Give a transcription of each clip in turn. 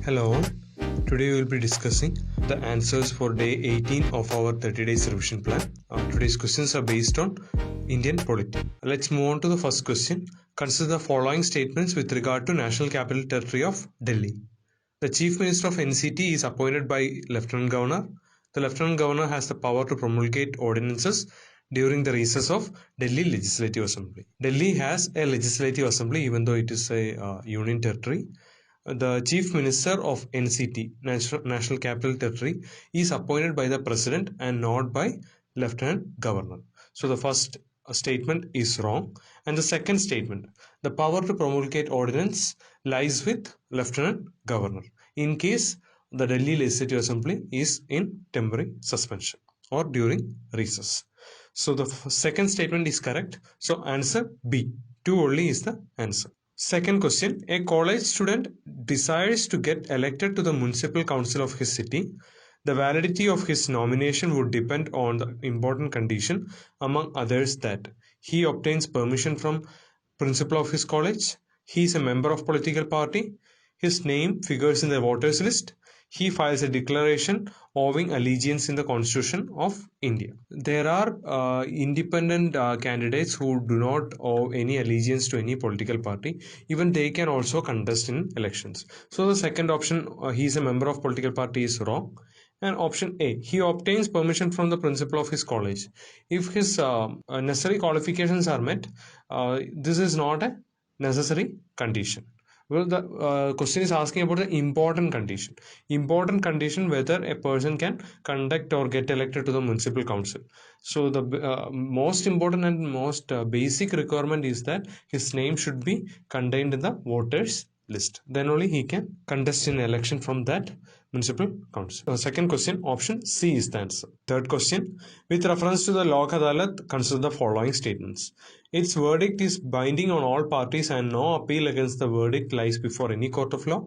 Hello, today we will be discussing the answers for day 18 of our 30 days revision plan. Today's questions are based on Indian polity. Let's move on to the first question. Consider the following statements with regard to National Capital Territory of Delhi. The Chief Minister of NCT is appointed by Lieutenant Governor. The Lieutenant Governor has the power to promulgate ordinances during the recess of Delhi Legislative Assembly. Delhi has a Legislative Assembly even though it is a union territory. The Chief Minister of NCT, National Capital Territory, is appointed by the President and not by Lieutenant Governor. So the first statement is wrong. And the second statement, the power to promulgate ordinance lies with Lieutenant Governor in case the Delhi Legislative Assembly is in temporary suspension or during recess. So the second statement is correct. So answer B. 2 only is the answer. Second question, a college student desires to get elected to the municipal council of his city. The validity of his nomination would depend on the important condition, among others, that he obtains permission from principal of his college, he is a member of political party, his name figures in the voters list, he files a declaration owing allegiance in the Constitution of India. There are independent candidates who do not owe any allegiance to any political party. Even they can also contest in elections. So the second option, he is a member of political party, is wrong. And option A, he obtains permission from the principal of his college. If his necessary qualifications are met, this is not a necessary condition. Well, the question is asking about the important condition. Important condition whether a person can conduct or get elected to the municipal council. So the most important and most basic requirement is that his name should be contained in the voters list. Then only he can contest in election from that municipal council. Second question, option C is the answer. Third question, with reference to the Lok Adalat, consider the following statements. Its verdict is binding on all parties and no appeal against the verdict lies before any court of law.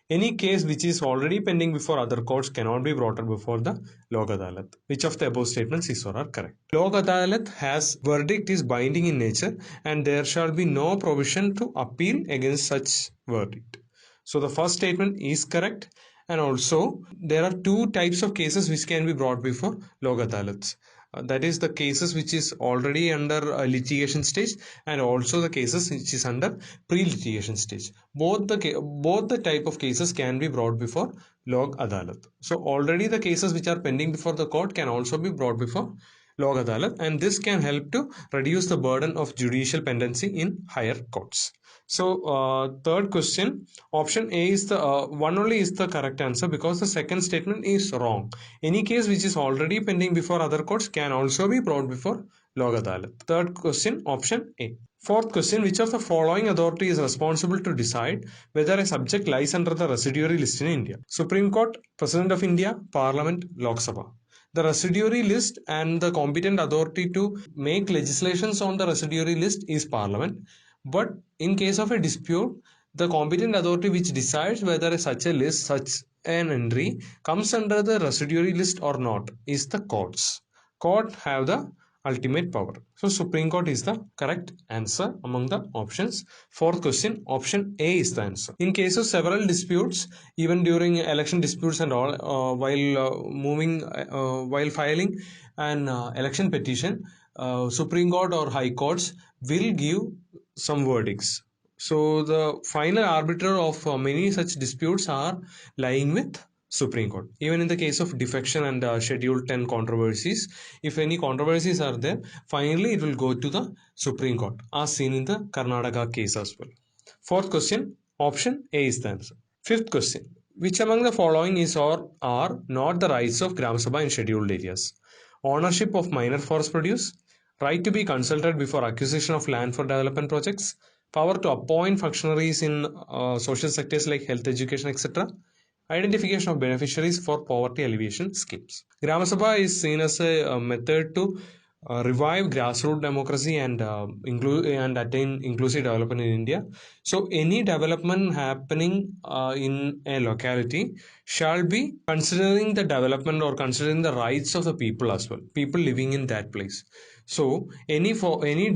Any case which is already pending before other courts cannot be brought up before the Lok Adalat. Which of the above statements is or are correct? Lok Adalat has verdict is binding in nature and there shall be no provision to appeal against such verdict. So the first statement is correct. And also there are two types of cases which can be brought before Lok Adalats. That is the cases which is already under litigation stage and also the cases which is under pre-litigation stage. Both the type of cases can be brought before Lok Adalat. So already the cases which are pending before the court can also be brought before Lok Adalat, and this can help to reduce the burden of judicial pendency in higher courts. So third question, option A is the one only is the correct answer because the second statement is wrong. Any case which is already pending before other courts can also be brought before Lok Adalat. Third question, option A. Fourth question, which of the following authority is responsible to decide whether a subject lies under the residuary list in India? Supreme Court, President of India, Parliament, Lok Sabha. The residuary list and the competent authority to make legislations on the residuary list is Parliament. But in case of a dispute, the competent authority which decides whether such a list, such an entry comes under the residuary list or not is the courts. Court have the ultimate power. So Supreme Court is the correct answer among the options. Fourth question, option A is the answer. In case of several disputes, even during election disputes and all, while filing an election petition, Supreme Court or High Courts will give some verdicts. So the final arbiter of many such disputes are lying with Supreme Court. Even in the case of defection and Schedule 10 controversies, if any controversies are there, finally it will go to the Supreme Court, as seen in the Karnataka case as well. Fourth question, option A is the answer. Fifth question, which among the following is or are not the rights of Gram Sabha in scheduled areas? Ownership of minor forest produce, right to be consulted before acquisition of land for development projects, power to appoint functionaries in social sectors like health, education, etc., identification of beneficiaries for poverty alleviation schemes. Gram Sabha is seen as a method to revive grassroots democracy and attain inclusive development in India. So any development happening in a locality shall be considering the development or considering the rights of the people as well, people living in that place. So any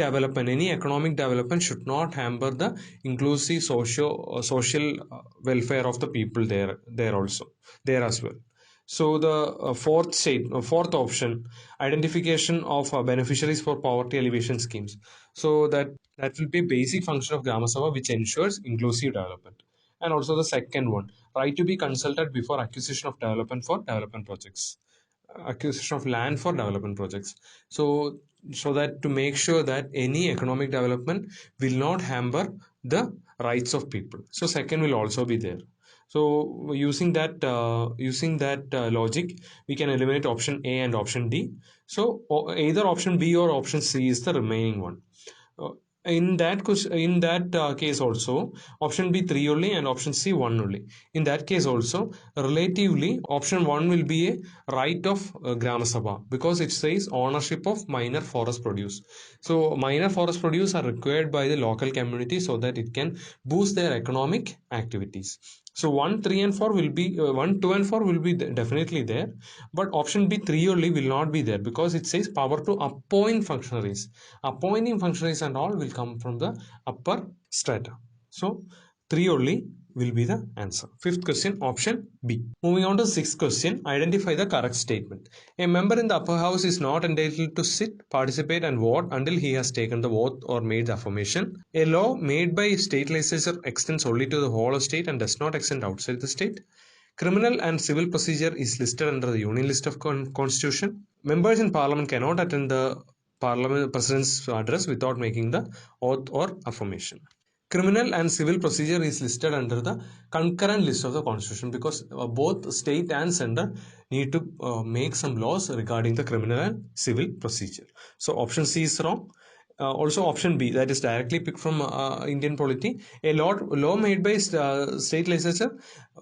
development, any economic development should not hamper the inclusive social welfare of the people there also there as well. So the fourth option, identification of beneficiaries for poverty alleviation schemes. So that will be basic function of Grama Sabha, which ensures inclusive development. And also the second one, right to be consulted before acquisition of development for development projects, acquisition of land for development projects. So that to make sure that any economic development will not hamper the rights of people. So second will also be there. So using that logic, we can eliminate option A and option D. So either option B or option C is the remaining one. uh, in that case also, option B 3 only and option C 1 only. In that case also, relatively option 1 will be a right of Grama Sabha, because it says ownership of minor forest produce. So minor forest produce are required by the local community so that it can boost their economic activities. So 1, 3 and 4 will be 1, 2 and 4 will be definitely there, but option B 3 only will not be there, because it says power to appoint functionaries. Appointing functionaries and all will come from the upper strata. So 3 only will be the answer. Fifth question, option B. Moving on to sixth question, identify the correct statement. A member in the upper house is not entitled to sit, participate and vote until he has taken the oath or made the affirmation. A law made by state legislature extends only to the whole of state and does not extend outside the state. Criminal and civil procedure is listed under the Union List of Constitution. Members in Parliament cannot attend the Parliament President's address without making the oath or affirmation. Criminal and civil procedure is listed under the concurrent list of the Constitution, because both state and center need to make some laws regarding the criminal and civil procedure. So option C is wrong. Also option B, that is directly picked from Indian polity. A law made by state legislature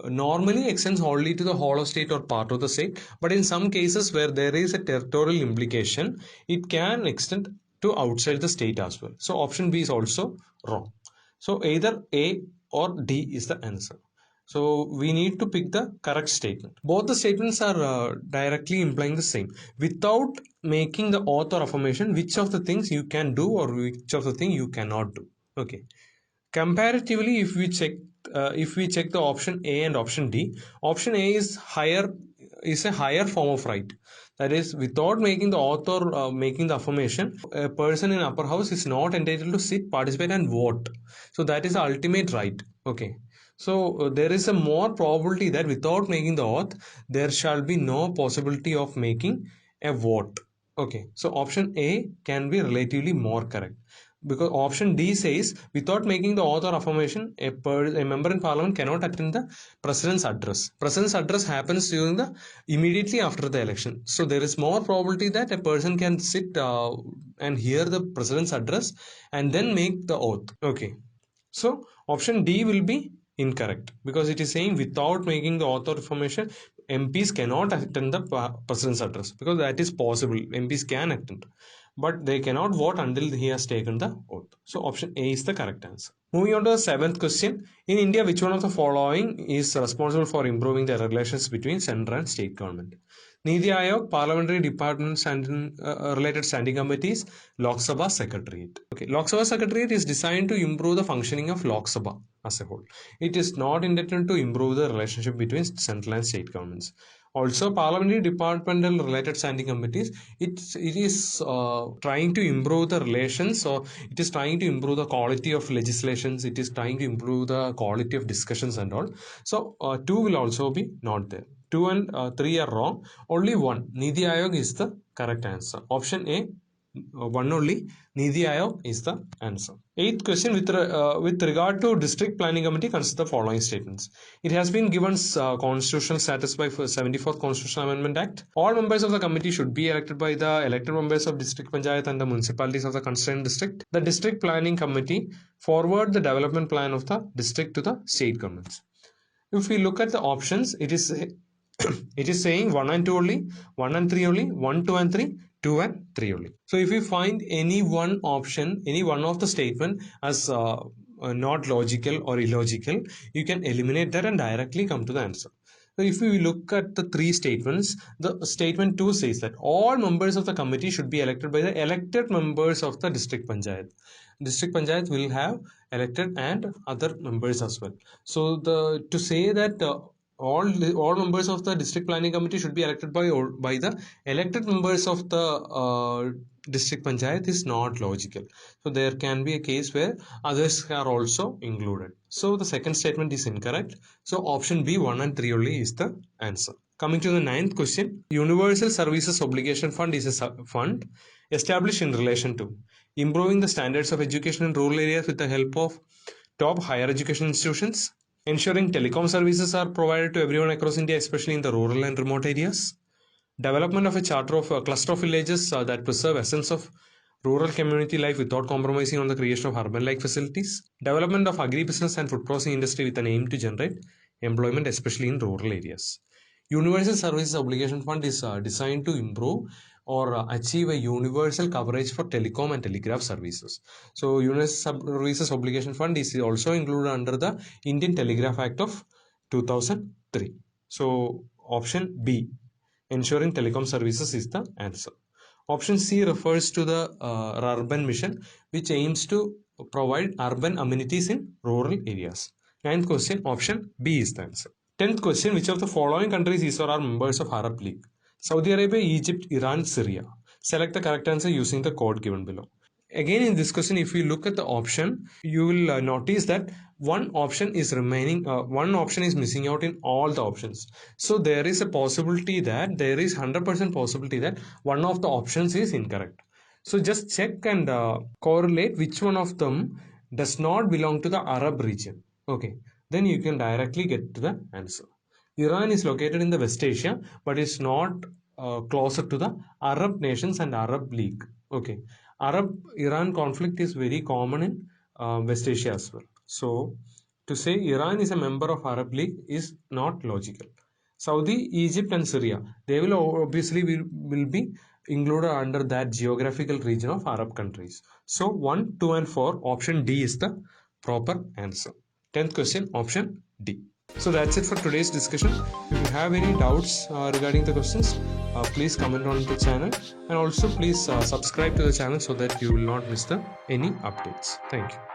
normally extends only to the whole of state or part of the state, but in some cases where there is a territorial implication, it can extend to outside the state as well. So option B is also wrong. So either A or D is the answer. So we need to pick the correct statement. Both the statements are directly implying the same. Without making the oath or affirmation, which of the things you can do or which of the thing you cannot do. Okay. Comparatively, if we check the option A and option D, option A is a higher form of right. That is, without making the oath or making the affirmation, a person in upper house is not entitled to sit, participate, and vote. So that is the ultimate right. Okay. So there is a more probability that without making the oath, there shall be no possibility of making a vote. Okay. So option A can be relatively more correct, because option D says without making the oath or affirmation, a member in parliament cannot attend the president's address. President's address happens during the immediately after the election. So there is more probability that a person can sit and hear the president's address and then make the oath. Okay. So option D will be incorrect, because it is saying without making the oath or affirmation, MPs cannot attend the president's address, because that is possible. MPs can attend, but they cannot vote until he has taken the oath. So option A is the correct answer. Moving on to the seventh question. In India, which one of the following is responsible for improving the relations between central and state government? Niti Aayog, Parliamentary Departments and related standing committees, Lok Sabha Secretariat. Okay, Lok Sabha Secretariat is designed to improve the functioning of Lok Sabha as a whole. It is not intended to improve the relationship between central and state governments. Also, parliamentary departmental related standing committees, it is trying to improve the relations, or it is trying to improve the quality of legislations. It is trying to improve the quality of discussions and all. So 2 will also be not there. 2 and 3 are wrong. Only 1, Niti Aayog, is the correct answer. Option A, 1 only, Niti Aayog is the answer. Eighth question, with regard to district planning committee, consider the following statements. It has been given constitutional status by 74th Constitutional Amendment Act. All members of the committee should be elected by the elected members of district panchayat and the municipalities of the concerned district. The district planning committee forward the development plan of the district to the state governments. If we look at the options, it is it is saying 1 and 2 only, 1 and 3 only, 1, 2 and 3, 2 and 3 only. So if you find any one option, any one of the statement as not logical or illogical, you can eliminate that and directly come to the answer. So if we look at the three statements, the statement 2 says that all members of the committee should be elected by the elected members of the district panchayat. District panchayat will have elected and other members as well. So to say that all members of the district planning committee should be elected by the elected members of the district panchayat is not logical. So there can be a case where others are also included. So the second statement is incorrect. So option B, 1 and 3 only is the answer. Coming to the ninth question, Universal Services Obligation Fund is a fund established in relation to improving the standards of education in rural areas with the help of top higher education institutions, ensuring telecom services are provided to everyone across India, especially in the rural and remote areas, development of a charter of a cluster of villages that preserve essence of rural community life without compromising on the creation of urban-like facilities, development of agribusiness and food processing industry with an aim to generate employment, especially in rural areas. Universal Services Obligation Fund is designed to improve or achieve a universal coverage for telecom and telegraph services. So, Universal Services Obligation Fund is also included under the Indian Telegraph Act of 2003. So, option B, ensuring telecom services, is the answer. Option C refers to the urban mission, which aims to provide urban amenities in rural areas. Ninth question, option B is the answer. 10th question, which of the following countries is or are members of Arab League? Saudi Arabia, Egypt, Iran, Syria. Select the correct answer using the code given below. Again, in this question, if you look at the option, you will notice that one option is missing out in all the options. So there is a possibility that there is 100% possibility that one of the options is incorrect. So just check and correlate which one of them does not belong to the Arab region. Okay, then you can directly get to the answer. Iran is located in the West Asia, but it's not closer to the Arab nations and Arab League. Okay, Arab-Iran conflict is very common in West Asia as well. So to say Iran is a member of Arab League is not logical. Saudi, Egypt and Syria, they will obviously will be included under that geographical region of Arab countries. So 1, 2 and 4, option D is the proper answer. 10th question, option D. So that's it for today's discussion. If you have any doubts regarding the questions, please comment on the channel, and also please subscribe to the channel so that you will not miss any updates. Thank you.